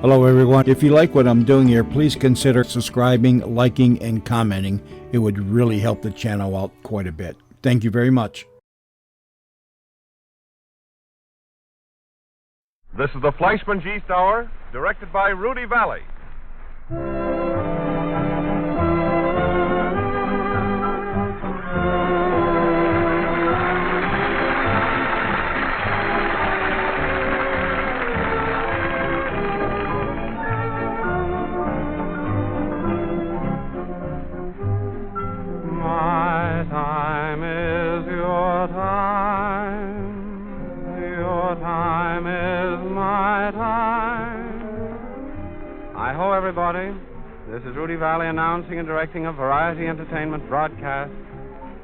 Hello everyone. If you like what I'm doing here, please consider subscribing, liking, and commenting. It would really help the channel out quite a bit. Thank you very much. This is the Fleishman Yeast Hour, directed by Rudy Valley. Everybody, this is Rudy Valley announcing and directing a variety entertainment broadcast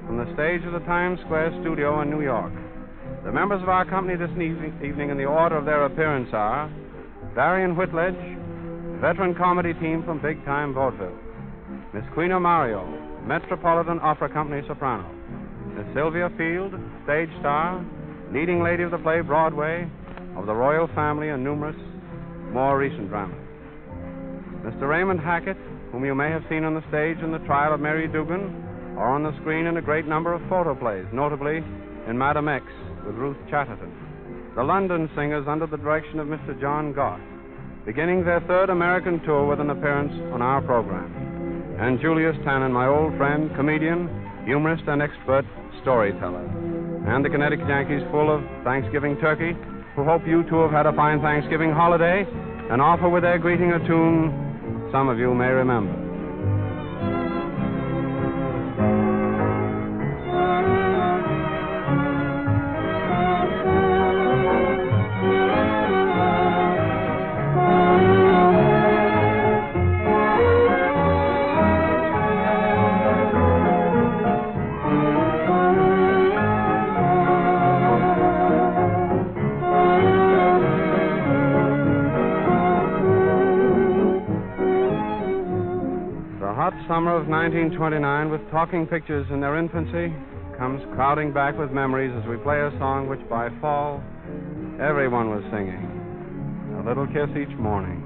from the stage of the Times Square studio in New York. The members of our company this evening in the order of their appearance are Varian Whitledge, veteran comedy team from Big Time Vaudeville; Miss Quina Mario, Metropolitan Opera Company soprano; Miss Sylvia Field, stage star, leading lady of the play Broadway, of the Royal Family, and numerous more recent dramas; Mr. Raymond Hackett, whom you may have seen on the stage in The Trial of Mary Dugan, or on the screen in a great number of photoplays, notably in Madam X with Ruth Chatterton; the London Singers under the direction of Mr. John Goff, beginning their third American tour with an appearance on our program; and Julius Tannen, my old friend, comedian, humorist, and expert storyteller; and the Connecticut Yankees, full of Thanksgiving turkey, who hope you too have had a fine Thanksgiving holiday, and offer with their greeting a tune some of you may remember. Summer of 1929, with talking pictures in their infancy, comes crowding back with memories as we play a song which by fall everyone was singing, A Little Kiss Each Morning.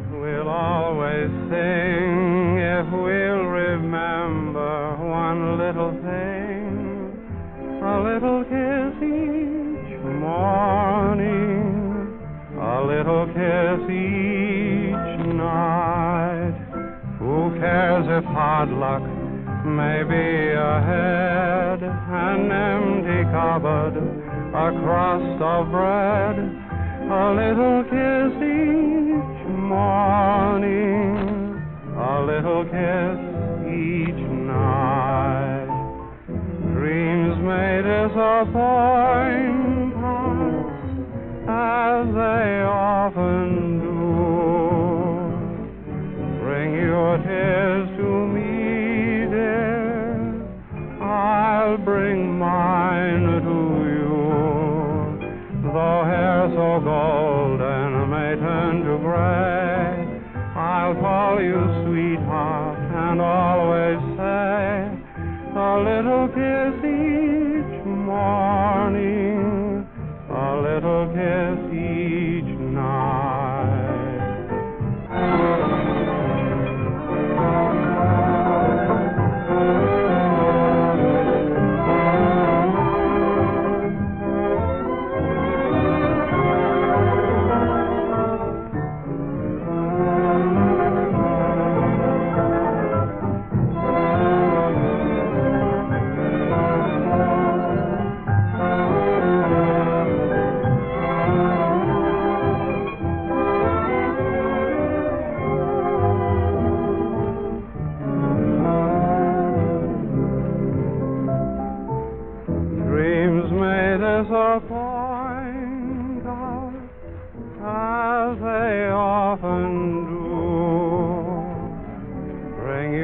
We'll always sing if we'll remember one little thing, a little kiss each morning, a little kiss each night. Who cares if hard luck may be ahead, an empty cupboard, a crust of bread, a little kiss each morning, a little kiss each night. Dreams may disappoint us, as they often do. Bring your tears to me, dear, I'll bring mine to you. Though hair so golden may turn to gray, I'll call you sweetheart and always say, a little kiss each morning, a little kiss each night.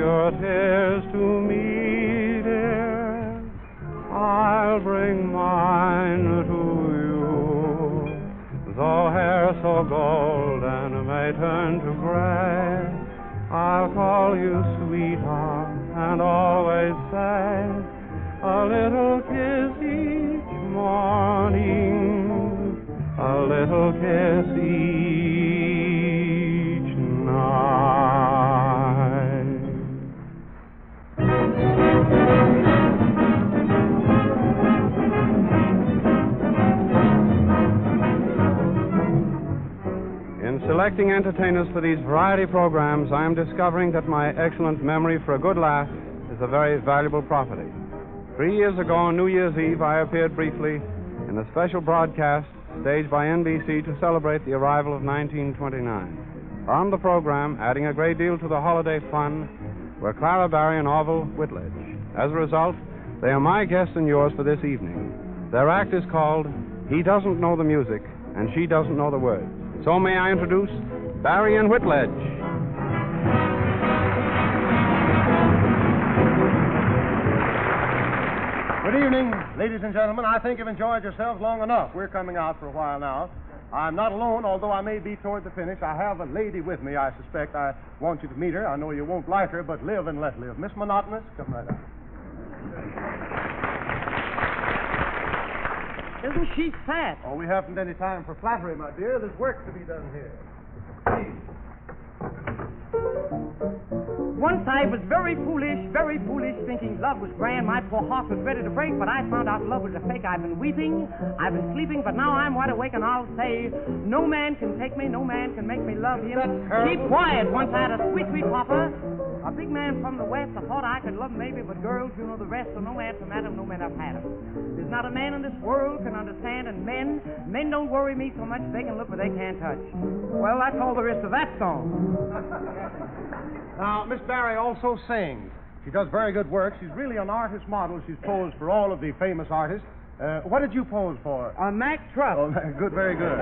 your tears to me, dear, I'll bring mine to you. Though hair so golden may turn to gray, I'll call you sweetheart and always say a little kiss each morning, a little kiss each night. In selecting entertainers for these variety programs, I am discovering that my excellent memory for a good laugh is a very valuable property. 3 years ago on New Year's Eve, I appeared briefly in a special broadcast staged by NBC to celebrate the arrival of 1929. On the program, adding a great deal to the holiday fun, were Clara Barry and Orville Whitledge. As a result, they are my guests and yours for this evening. Their act is called He Doesn't Know the Music and She Doesn't Know the Words. So may I introduce Barry and Whitledge. Good evening, ladies and gentlemen. I think you've enjoyed yourselves long enough. We're coming out for a while now. I'm not alone, although I may be toward the finish. I have a lady with me, I suspect. I want you to meet her. I know you won't like her, but live and let live. Miss Monotonous, come right up. Isn't she fat? Oh, we haven't any time for flattery, my dear. There's work to be done here. Please. Once I was very foolish, thinking love was grand. My poor heart was ready to break, but I found out love was a fake. I've been weeping, I've been sleeping, but now I'm wide awake, and I'll say, no man can take me, no man can make me love him. Keep quiet. Once I had a sweet, sweet papa, a big man from the West. I thought I could love him maybe, but girls, you know the rest, so no man from Adam, no man I've had him. There's not a man in this world can understand, and men don't worry me so much. They can look, but they can't touch. Well, that's all there is to that song. Now, Miss Barry also sings. She does very good work. She's really an artist model. She's posed for all of the famous artists. What did you pose for? A Mack truck. Oh, good, very good.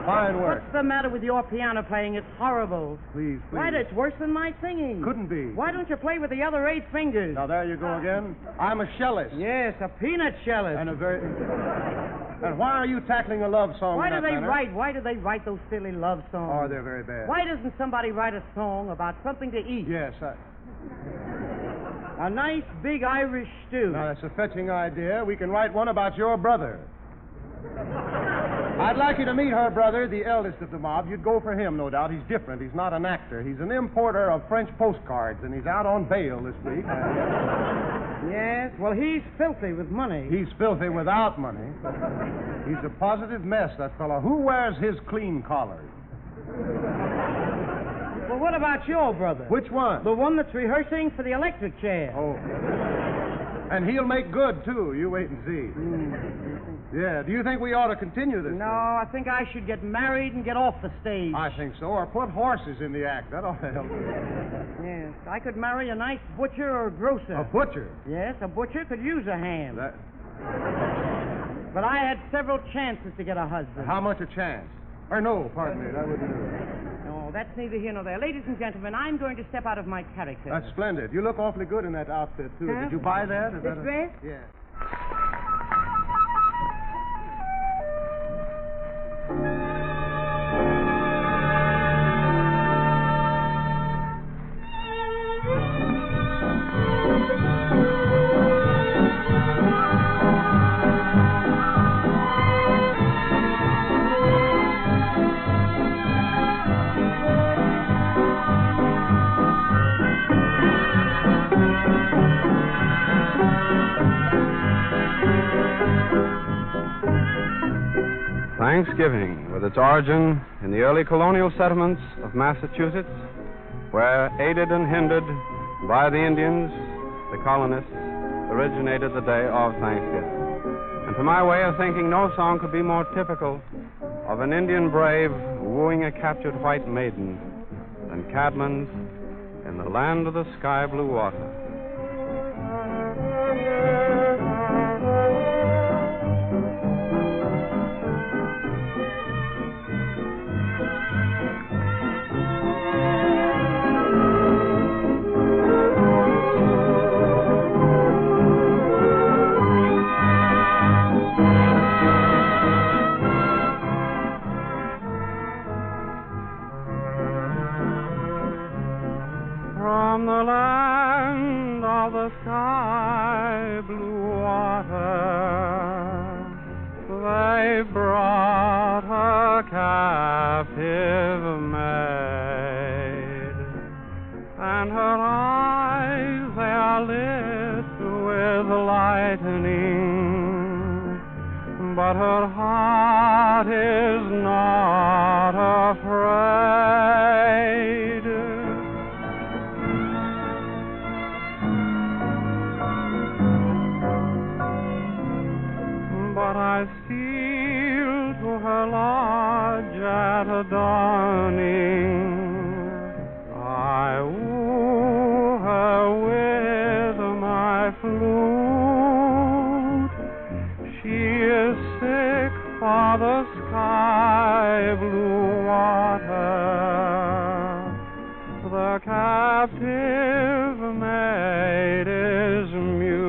Fine work. What's the matter with your piano playing? It's horrible. Please. Why, it's worse than my singing. Couldn't be. Why don't you play with the other 8 fingers? Now, there you go again. I'm a cellist. Yes, a peanut cellist. And a very... And why are you tackling a love song Why in do that manner? Why do they write those silly love songs? Oh, they're very bad. Why doesn't somebody write a song about something to eat? Yes, A nice big Irish stew. Now, that's a fetching idea. We can write one about your brother. I'd like you to meet her brother, the eldest of the mob. You'd go for him, no doubt. He's different. He's not an actor. He's an importer of French postcards, and he's out on bail this week. Yes, well, he's filthy with money. He's filthy without money. He's a positive mess, that fellow. Who wears his clean collars? Well, what about your brother? Which one? The one that's rehearsing for the electric chair. Oh. And he'll make good, too. You wait and see. Yeah, do you think we ought to continue this? No, I think I should get married and get off the stage. I think so, or put horses in the act. That ought to help. Yes, I could marry a nice butcher or grocer. A butcher? Yes, a butcher could use a ham. That... But I had several chances to get a husband. How much a chance? Or no, pardon me, that wouldn't do it. No, that's neither here nor there. Ladies and gentlemen, I'm going to step out of my character. That's splendid. You look awfully good in that outfit, too. Huh? Did you buy that? This dress? Yeah. Thanksgiving, with its origin in the early colonial settlements of Massachusetts, where, aided and hindered by the Indians, the colonists, originated the day of Thanksgiving. And to my way of thinking, no song could be more typical of an Indian brave wooing a captured white maiden than Cadman's In the Land of the Sky Blue Water. of the sky blue water, they brought a captive maid, and her eyes they are lit with lightning, but her heart is not afraid. But I steal to her lodge at a dawning. I woo her with my flute. She is sick for the sky blue water. The captive maid is mute.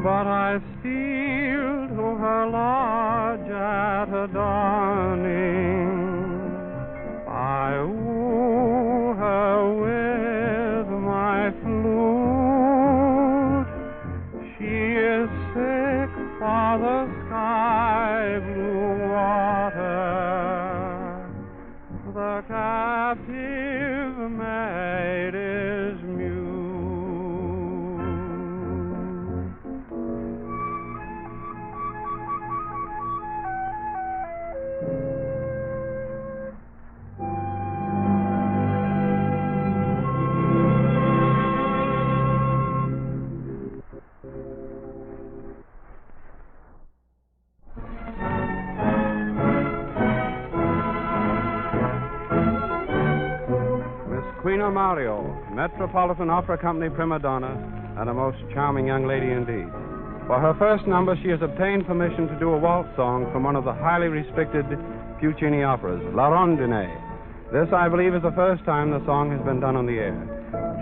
But I steal to her lodge at a dawning. I woo her with my flute. She is sick for the sky blue water. The captive maid is mute. Queen Mario, Metropolitan Opera Company prima donna, and a most charming young lady indeed. For her first number, she has obtained permission to do a waltz song from one of the highly restricted Puccini operas, La Rondine. This, I believe, is the first time the song has been done on the air.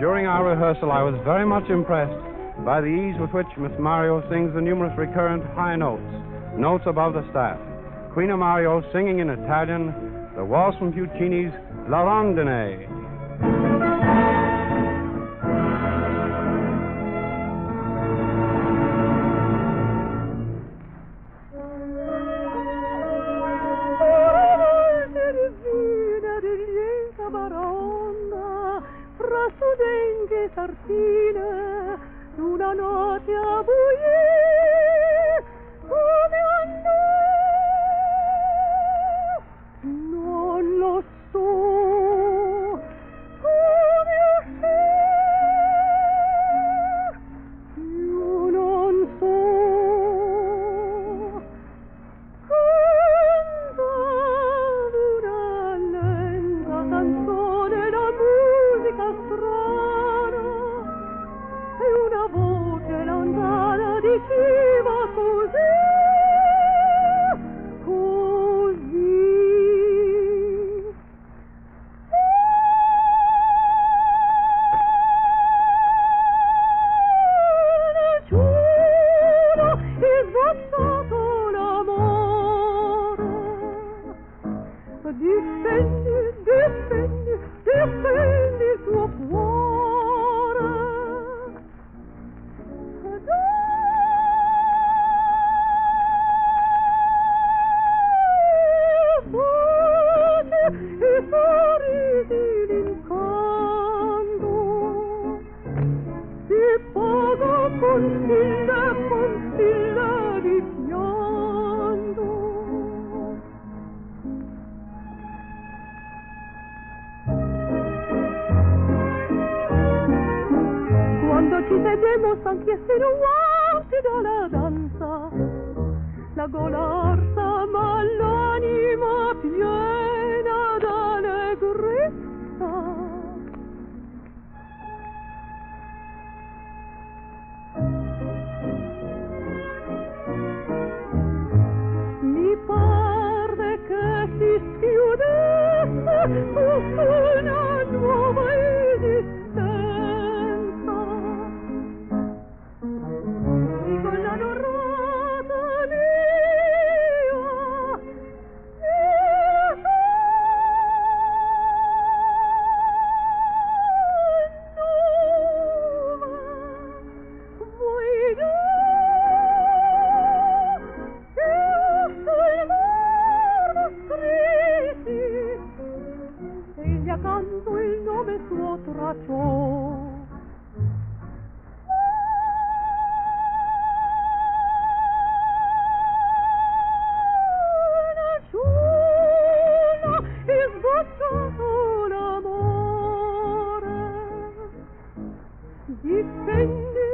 During our rehearsal, I was very much impressed by the ease with which Miss Mario sings the numerous recurrent high notes, notes above the staff. Queen Mario singing in Italian the waltz from Puccini's La Rondine. Sartine, una notte a buie, come andò? Non lo so, come uscì? Io non so. Cantavo una lenta canzone, la musica strana, e una voce lontana diceva così, così. Una giura è sbozzato l'amore. Difendi, difendi, difendi il tuo cuore. E sorridi l'incanto, ti pago con stille di pianto. y tenemos anche essere uguali dalla danza. La golarsa ma l'anima piena d'allegrezza. Mi parve che si schiudesse una nuova esistenza. E con la dorata canto il nome suo tracciò. Una e sbocciato l'amore. Difendi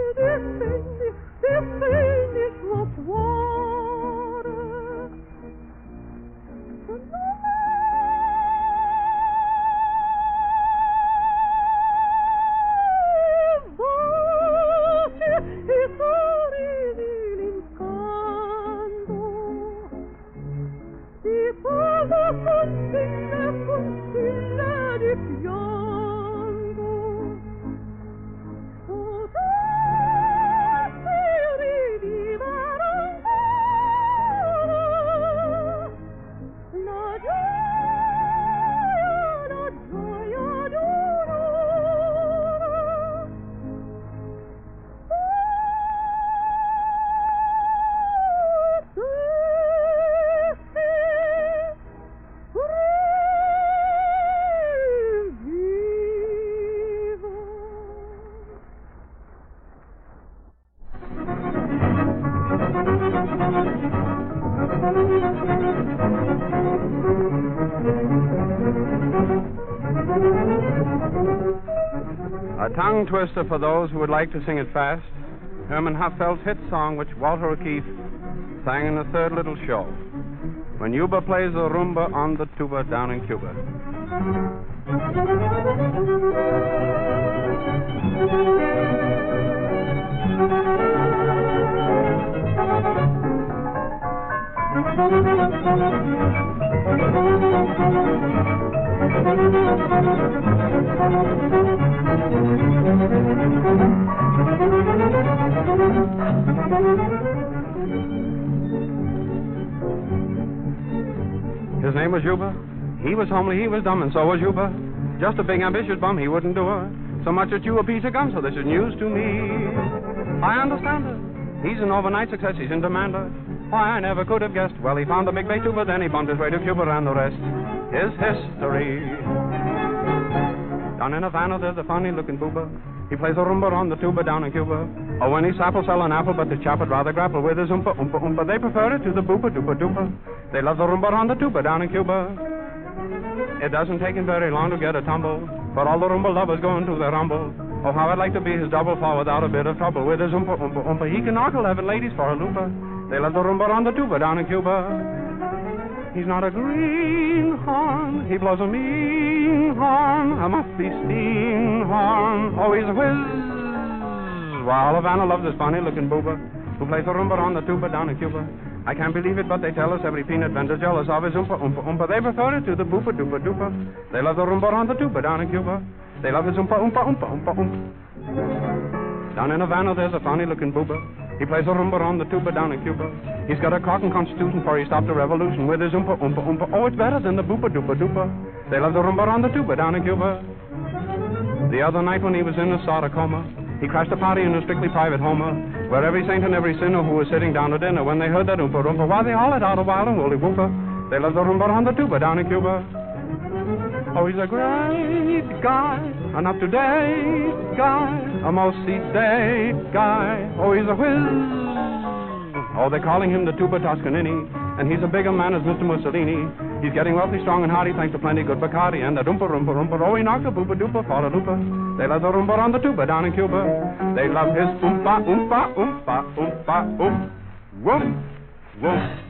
il suo cuore. Consiglia di pianto. Potessi rivivere ancora la gioia d'un'ora. A tongue twister for those who would like to sing it fast. Herman Huffeld's hit song, which Walter O'Keefe sang in the third little show. When Yuba plays the rumba on the tuba down in Cuba. His name was Yuba. He was homely, he was dumb, and so was Yuba. Just a big ambitious bum, he wouldn't do her so much as chew a piece of gum, so this is news to me. I understand it. He's an overnight success, he's in demand. Why, I never could have guessed. Well, he found the big bay tuba, then he bumped his way to Cuba, and the rest is history. Down in Havana, there's a funny-looking booba. He plays a rumba on the tuba down in Cuba. Oh, when he's apple sell an apple, but the chap would rather grapple with his oompa, oompa, oompa. They prefer it to the boopa, doopa, doopa. They love the rumba on the tuba down in Cuba. It doesn't take him very long to get a tumble, but all the rumba lovers go into their rumble. Oh, how I'd like to be his double fall without a bit of trouble with his oompa, oompa, oompa. He can knock 11 ladies for a loopa. They love the rumba on the tuba down in Cuba. He's not a greenhorn, he blows a mean horn, a musty steam horn. Oh, he's a whiz. While Havana loves this funny-looking booba who plays the rumba on the tuba down in Cuba. I can't believe it, but they tell us every peanut vendor's jealous of his oompa, oompa, oompa. They prefer it to the boopa, doopa, doopa. They love the rumba on the tuba down in Cuba. They love his oompa, oompa, oompa, oompa, oompa. Down in Havana, there's a funny-looking booba. He plays a rumba on the tuba down in Cuba. He's got a cotton constitution for he stopped a revolution with his oompa, oompa, oompa. Oh, it's better than the boopa, doopa, doopa. They love the rumba on the tuba down in Cuba. The other night when he was in a sort of coma, he crashed a party in a strictly private Homer, where every saint and every sinner who was sitting down to dinner, when they heard that oompa, oompa, why, they all let out a wild and woolly whooper. They love the rumba on the tuba down in Cuba. Oh, he's a great guy, an up-to-date guy, a most sedate guy. Oh, he's a whiz. Oh, they're calling him the tuba Toscanini, and he's a bigger man as Mr. Mussolini. He's getting wealthy, strong, and hearty, thanks to plenty good Bacardi, and the doompa, roompa, roompa. Oh, he knocked a boopa, doopa, for a loopa. They love the rumba on the tuba down in Cuba. They love his oompa, oompa, oompa, oompa, oomp, whoomp, whoomp.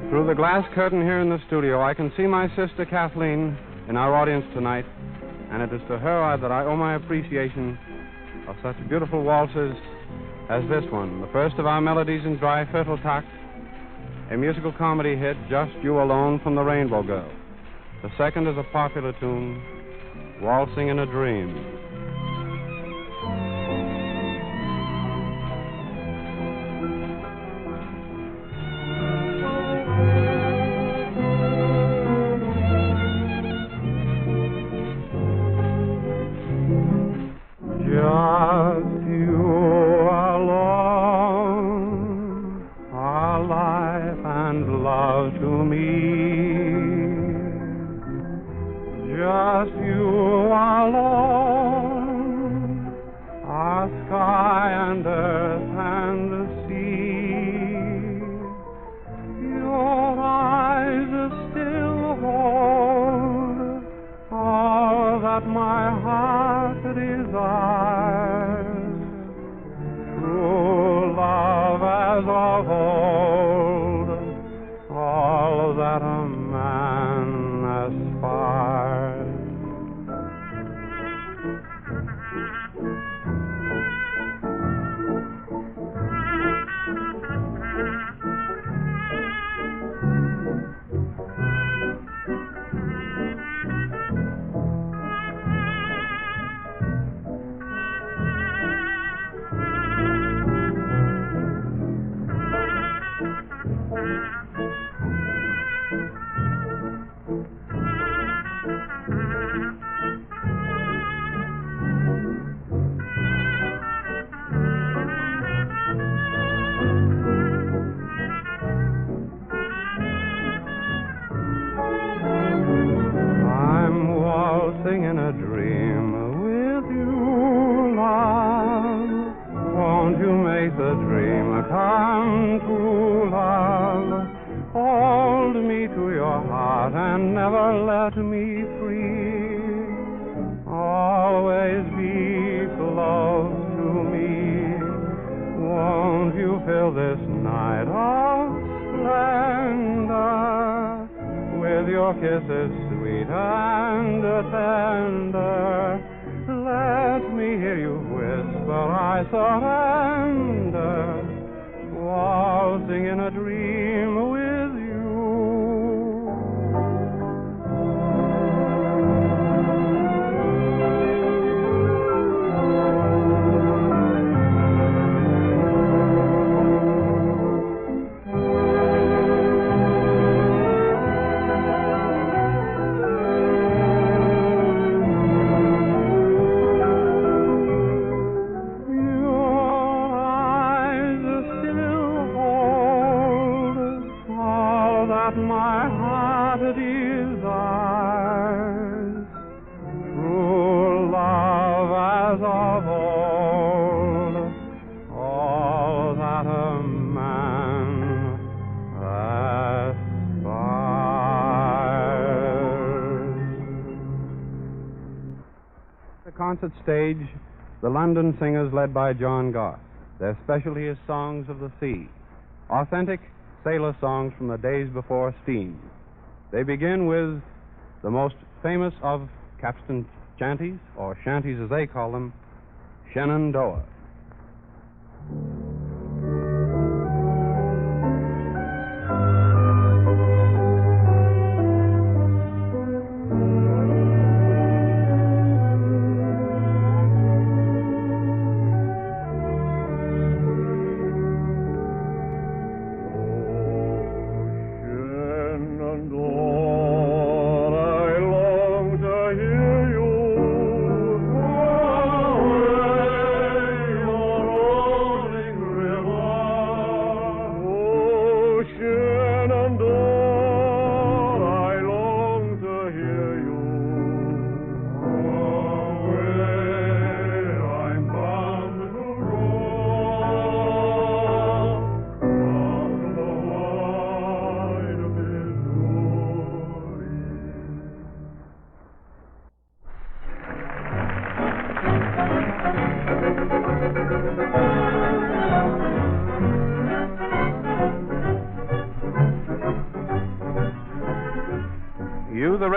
Through the glass curtain here in the studio, I can see my sister Kathleen in our audience tonight, and it is to her that I owe my appreciation of such beautiful waltzes as this one, the first of our melodies in Dry Fertile Takt, a musical comedy hit, Just You Alone from the Rainbow Girl. The second is a popular tune, Waltzing in a Dream. Concert stage, the London singers led by John Goss. Their specialty is songs of the sea, authentic sailor songs from the days before steam. They begin with the most famous of capstan chanties, or shanties as they call them, Shenandoah.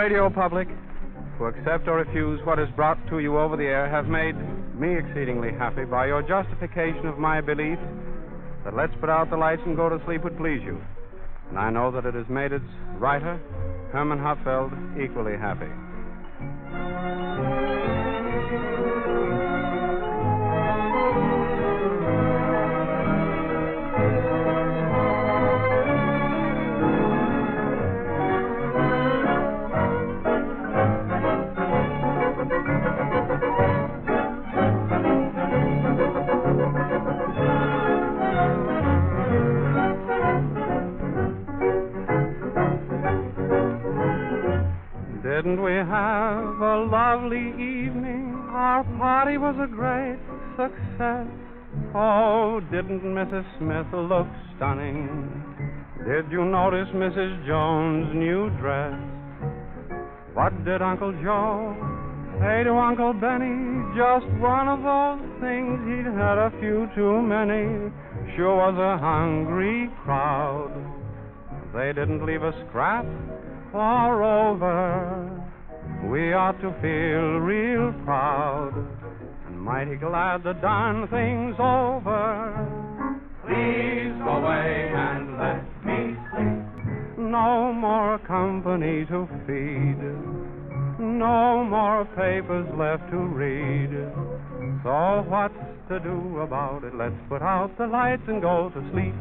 radio public, who accept or refuse what is brought to you over the air, have made me exceedingly happy by your justification of my belief that Let's Put Out the Lights and Go to Sleep would please you. And I know that it has made its writer, Herman Hupfeld, equally happy. Didn't we have a lovely evening? Our party was a great success. Oh, didn't Mrs. Smith look stunning? Did you notice Mrs. Jones' new dress? What did Uncle Joe say to Uncle Benny? Just one of those things, he'd had a few too many. Sure was a hungry crowd. They didn't leave a scrap. Moreover, we ought to feel real proud and mighty glad the darn thing's over. Please go away and let me sleep. No more company to feed. No more papers left to read. So what's to do about it? Let's put out the lights and go to sleep.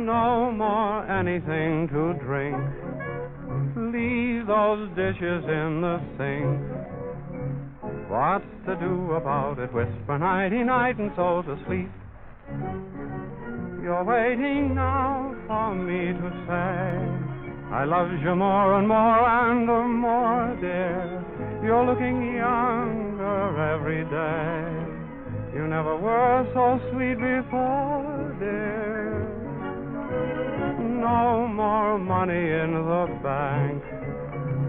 No more anything to drink. Leave those dishes in the sink. What's to do about it? Whisper nighty-night and so to sleep. You're waiting now for me to say I love you more and more and more, dear. You're looking younger every day. You never were so sweet before, dear. No more money in the bank.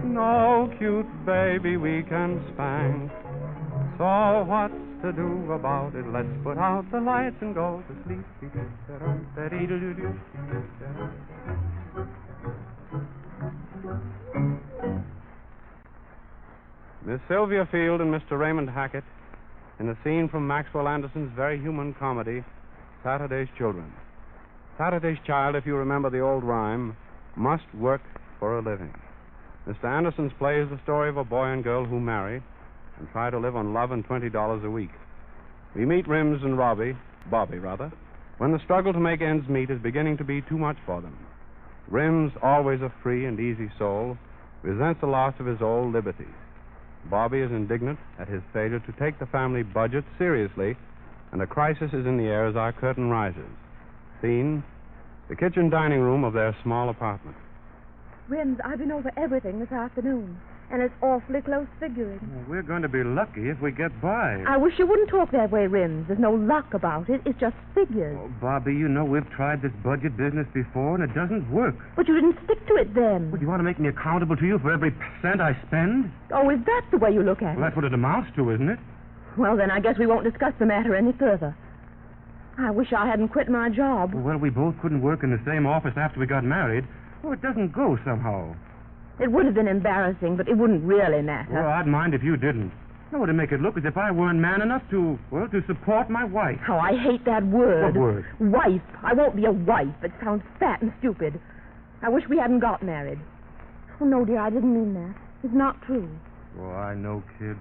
No cute baby we can spank. So what's to do about it? Let's put out the lights and go to sleep. Miss Sylvia Field and Mr. Raymond Hackett in a scene from Maxwell Anderson's very human comedy, Saturday's Children. Saturday's child, if you remember the old rhyme, must work for a living. Mr. Anderson's play is the story of a boy and girl who marry and try to live on love and $20 a week. We meet Rims and Bobby, when the struggle to make ends meet is beginning to be too much for them. Rims, always a free and easy soul, resents the loss of his old liberties. Bobby is indignant at his failure to take the family budget seriously, and a crisis is in the air as our curtain rises. Scene, the kitchen dining room of their small apartment. Rims, I've been over everything this afternoon, and it's awfully close figuring. Well, we're going to be lucky if we get by. I wish you wouldn't talk that way, Rims. There's no luck about it. It's just figures. Oh, Bobby, you know we've tried this budget business before, and it doesn't work. But you didn't stick to it then. Well, do you want to make me accountable to you for every cent I spend? Oh, is that the way you look at it? Well, that's what it amounts to, isn't it? Well, then I guess we won't discuss the matter any further. I wish I hadn't quit my job. Well, we both couldn't work in the same office after we got married. Oh, it doesn't go somehow. It would have been embarrassing, but it wouldn't really matter. Well, I'd mind if you didn't. No, to make it look as if I weren't man enough to support my wife. Oh, I hate that word. What word? Wife. I won't be a wife. It sounds fat and stupid. I wish we hadn't got married. Oh, no, dear, I didn't mean that. It's not true. Oh, I know, kid.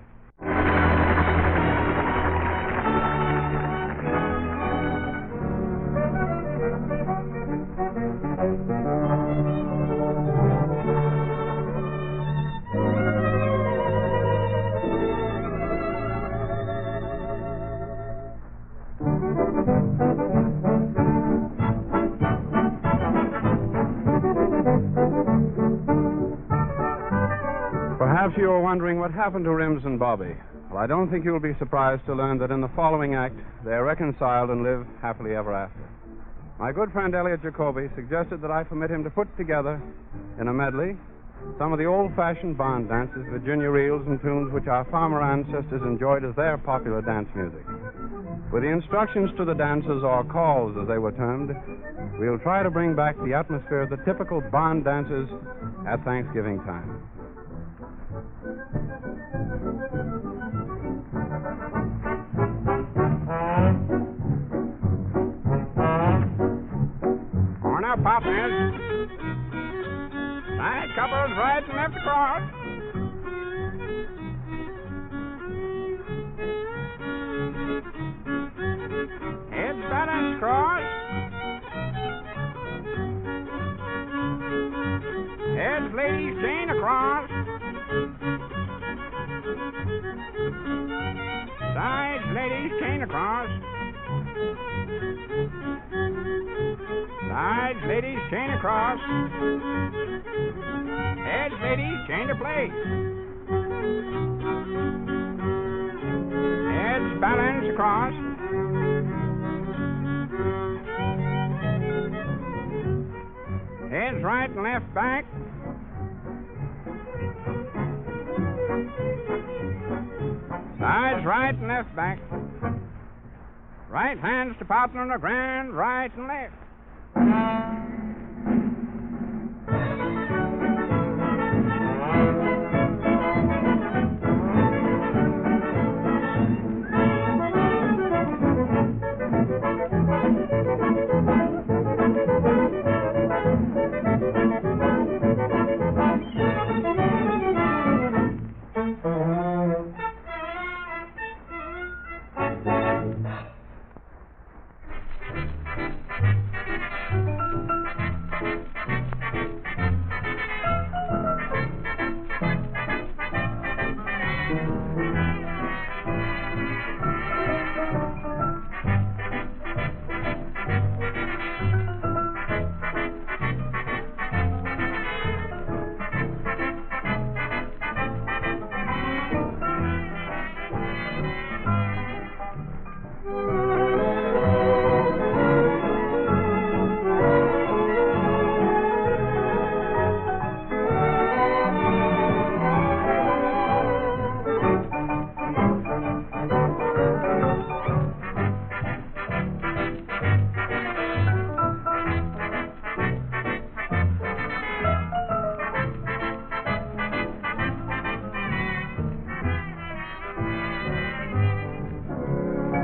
Perhaps you are wondering what happened to Rims and Bobby. Well, I don't think you'll be surprised to learn that in the following act, they are reconciled and live happily ever after. My good friend Elliot Jacoby suggested that I permit him to put together, in a medley, some of the old-fashioned barn dances, Virginia reels, and tunes which our farmer ancestors enjoyed as their popular dance music. With the instructions to the dancers, or calls as they were termed, we'll try to bring back the atmosphere of the typical barn dances at Thanksgiving time. On our partners. Side couples right and left across. Heads balanced cross. Heads ladies chain across. Sides ladies chain across. Sides ladies chain across. Heads ladies chain to place. Heads balance across. Heads right and left back. Sides right and left back. Right hands to partner on the ground, right and left.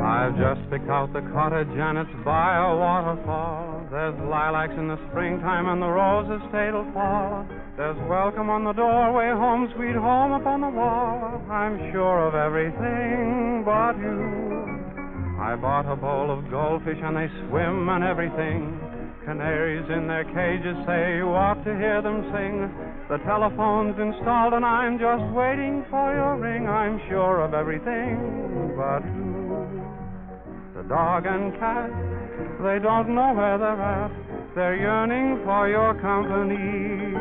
I've just picked out the cottage and it's by a waterfall. There's lilacs in the springtime and the roses till fall. There's welcome on the doorway, home sweet home upon the wall. I'm sure of everything but you. I bought a bowl of goldfish and they swim and everything. Canaries in their cages say you ought to hear them sing. The telephone's installed and I'm just waiting for your ring. I'm sure of everything but you. The dog and cat, they don't know where they're at. They're yearning for your company.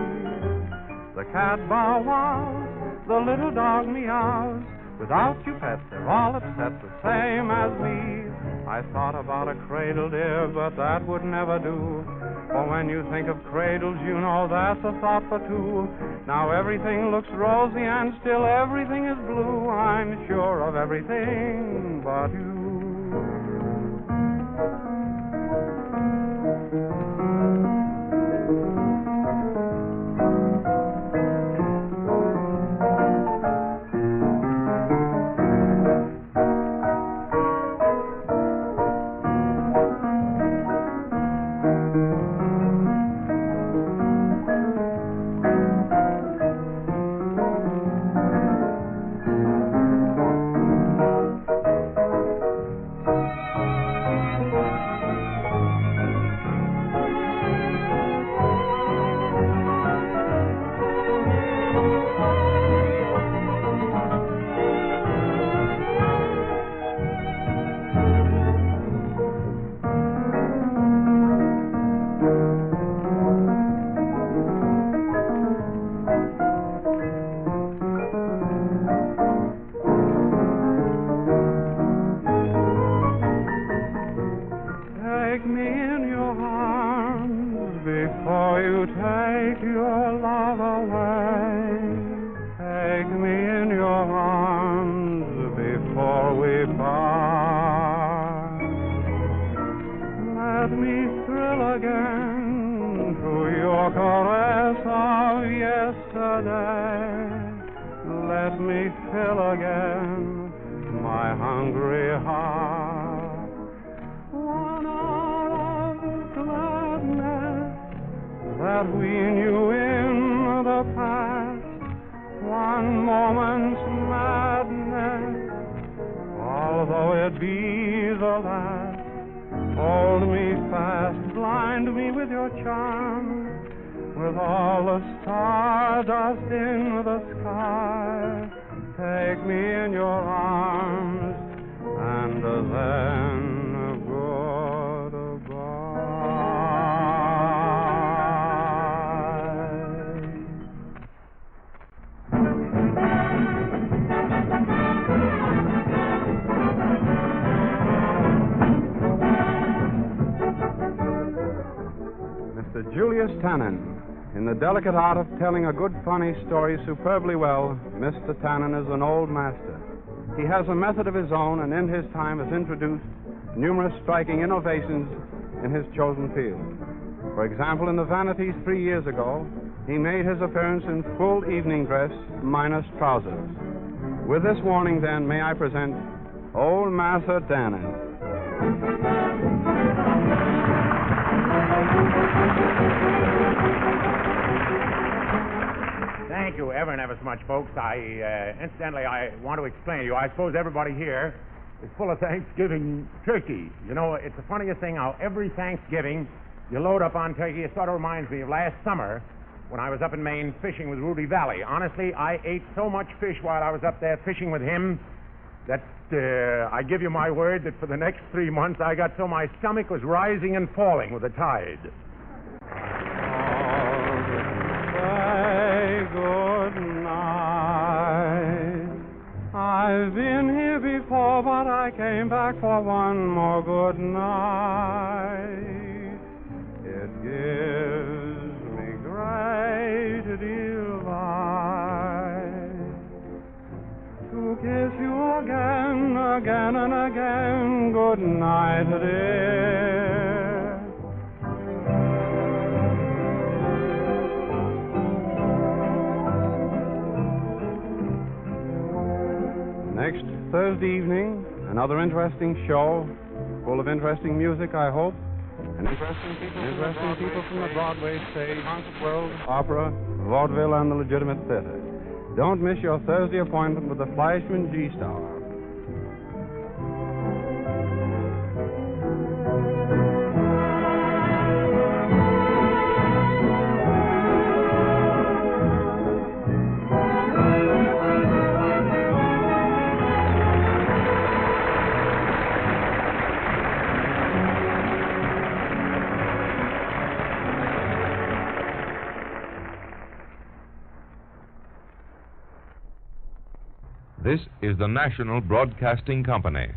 The cat bow wows, the little dog meows. Without you, pet, they're all upset, the same as me. I thought about a cradle, dear, but that would never do. For when you think of cradles, you know that's a thought for two. Now everything looks rosy and still everything is blue. I'm sure of everything but you. day. Let me fill again my hungry heart. 1 hour of gladness that we knew in the past, 1 moment's madness, although it be the last. Hold me fast, blind me with your charm, with all the stardust in the sky. Take me in your arms, and then goodbye. Mr. Julius Tannen. In the delicate art of telling a good, funny story superbly well, Mr. Tannen is an old master. He has a method of his own, and in his time has introduced numerous striking innovations in his chosen field. For example, in the Vanities 3 years ago, he made his appearance in full evening dress minus trousers. With this warning, then, may I present Old Master Tannen. Thank you ever so much, folks. Incidentally, I want to explain to you, I suppose everybody here is full of Thanksgiving turkey. You know, it's the funniest thing how every Thanksgiving you load up on turkey. It sort of reminds me of last summer when I was up in Maine fishing with Rudy Valley. Honestly, I ate so much fish while I was up there fishing with him that I give you my word that for the next 3 months I got so my stomach was rising and falling with the tide. Say good night. I've been here before, but I came back for one more good night. It gives me great delight to kiss you again, again and again. Good night, dear. Next Thursday evening, another interesting show, full of interesting music, I hope, and interesting people from the Broadway stage, concert world, opera, vaudeville, and the legitimate theater. Don't miss your Thursday appointment with the Fleishman Yeast Hour. This is the National Broadcasting Company.